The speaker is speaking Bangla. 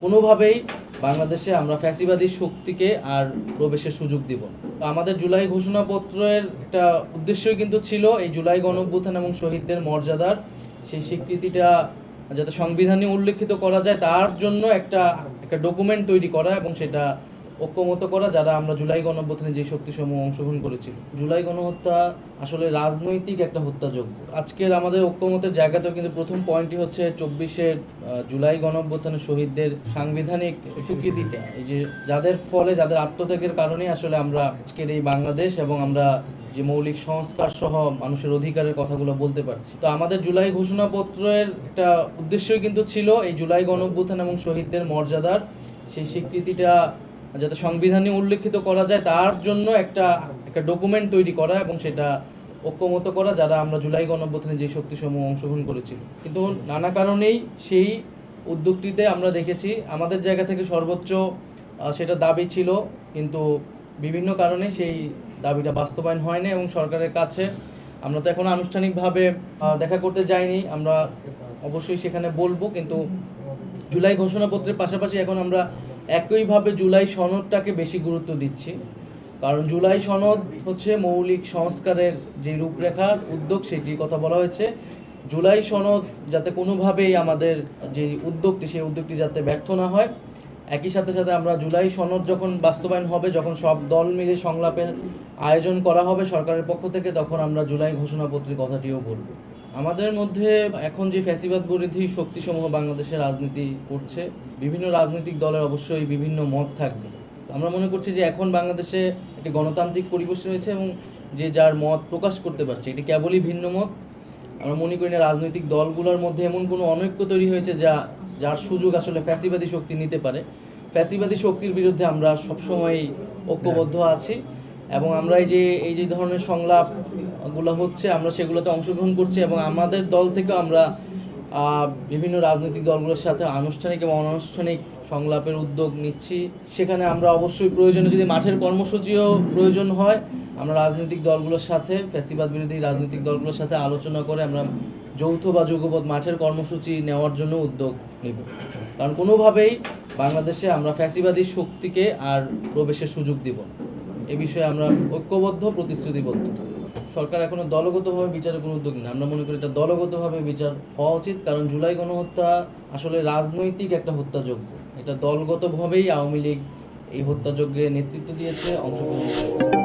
কোনোভাবেই বাংলাদেশে আমরা ফ্যাসিবাদী শক্তিকে আর প্রবেশের সুযোগ দিব না। তো আমাদের জুলাই ঘোষণাপত্রের একটা উদ্দেশ্যই কিন্তু ছিল এই জুলাই গণঅভ্যুত্থান এবং শহীদদের মর্যাদার সেই স্বীকৃতিটা যাতে সংবিধানে উল্লেখিত করা যায় তার জন্য একটা একটা ডকুমেন্ট তৈরি করা এবং সেটা ঐক্যমত করা যারা আমরা জুলাই গণঅভ্যুত্থানে যে শক্তিসমূহ অংশগ্রহণ করেছিল। জুলাই গণহত্যা আসলে রাজনৈতিক একটা হত্যাযজ্ঞ। আজকের আমাদের ঐক্যমতের জায়গাতেও কিন্তু প্রথম পয়েন্টই হচ্ছে 24 জুলাই গণঅভ্যুত্থানের শহীদদের সাংবিধানিক স্বীকৃতিটা, এই যে যাদের ফলে যাদের আত্মত্যাগের কারণেই আসলে আমরা আজকের এই বাংলাদেশ এবং আমরা যে মৌলিক সংস্কার সহ মানুষের অধিকারের কথাগুলো বলতে পারছি। তো আমাদের জুলাই ঘোষণাপত্রের একটা উদ্দেশ্যই কিন্তু ছিল এই জুলাই গণঅভ্যুত্থান এবং শহীদদের মর্যাদার সেই স্বীকৃতিটা যাতে সংবিধানে উল্লেখিত করা যায় তার জন্য একটা একটা ডকুমেন্ট তৈরি করা এবং সেটা ঐক্যমত করা যারা আমরা জুলাই গণঅভ্যুত্থানে যে শক্তিসমূহ অংশগ্রহণ করেছিল। কিন্তু নানা কারণেই সেই উদ্যোগটিতে আমরা দেখেছি আমাদের জায়গা থেকে সর্বোচ্চ সেটা দাবি ছিল, কিন্তু বিভিন্ন কারণে সেই দাবিটা বাস্তবায়ন হয়নি এবং সরকারের কাছে আমরা তো এখন আনুষ্ঠানিকভাবে দেখা করতে যাইনি। আমরা অবশ্যই সেখানে বলবো, কিন্তু জুলাই ঘোষণাপত্রের পাশাপাশি এখন আমরা একইভাবে জুলাই সনদটাকে বেশি গুরুত্ব দিচ্ছি, কারণ জুলাই সনদ হচ্ছে মৌলিক সংস্কারের যে রূপরেখার উদ্যোগ সেটির কথা বলা হয়েছে। জুলাই সনদ যাতে কোনোভাবেই আমাদের যে উদ্যোগটি সেই উদ্যোগটি যাতে ব্যর্থ না হয়, একই সাথে সাথে আমরা জুলাই সনদ যখন বাস্তবায়ন হবে, যখন সব দল মিলে সংলাপের আয়োজন করা হবে সরকারের পক্ষ থেকে, তখন আমরা জুলাই ঘোষণাপত্রের কথাটিও বলবো। আমাদের মধ্যে এখন যে ফ্যাসিবাদ বিরোধী শক্তিসমূহ বাংলাদেশে রাজনীতি করছে, বিভিন্ন রাজনৈতিক দলের অবশ্যই বিভিন্ন মত থাকবে। আমরা মনে করছি যে এখন বাংলাদেশে একটি গণতান্ত্রিক পরিবেশ রয়েছে এবং যে যার মত প্রকাশ করতে পারছে, এটি কেবলই ভিন্ন মত। আমরা মনে করি না রাজনৈতিক দলগুলোর মধ্যে এমন কোনো অনৈক্য তৈরি হয়েছে যার সুযোগ আসলে ফ্যাসিবাদী শক্তি নিতে পারে। ফ্যাসিবাদী শক্তির বিরুদ্ধে আমরা সবসময় ঐক্যবদ্ধ আছি এবং আমরা এই যে ধরনের সংলাপগুলো হচ্ছে আমরা সেগুলোতে অংশগ্রহণ করছি এবং আমাদের দল থেকে আমরা বিভিন্ন রাজনৈতিক দলগুলোর সাথে আনুষ্ঠানিক এবং অনানুষ্ঠানিক সংলাপের উদ্যোগ নিচ্ছি। সেখানে আমরা অবশ্যই প্রয়োজনে যদি মাঠের কর্মসূচিও প্রয়োজন হয়, আমরা রাজনৈতিক দলগুলোর সাথে ফ্যাসিবাদ বিরোধী রাজনৈতিক দলগুলোর সাথে আলোচনা করে আমরা যৌথ বা যুগপৎ মাঠের কর্মসূচি নেওয়ার জন্য উদ্যোগ নেব। কারণ কোনোভাবেই বাংলাদেশে আমরা ফ্যাসিবাদী শক্তিকে আর প্রবেশের সুযোগ দিব না। এ বিষয়ে আমরা ঐক্যবদ্ধ, প্রতিশ্রুতিবদ্ধ। সরকার এখনো দলগতভাবে বিচারের কোনো উদ্যোগ নেই। আমরা মনে করি এটা দলগতভাবে বিচার হওয়া উচিত, কারণ জুলাই গণহত্যা আসলে রাজনৈতিক একটা হত্যাযজ্ঞ। এটা দলগতভাবেই আওয়ামী লীগ এই হত্যাযজ্ঞে নেতৃত্ব দিয়েছে, অংশগ্রহণ করেছে।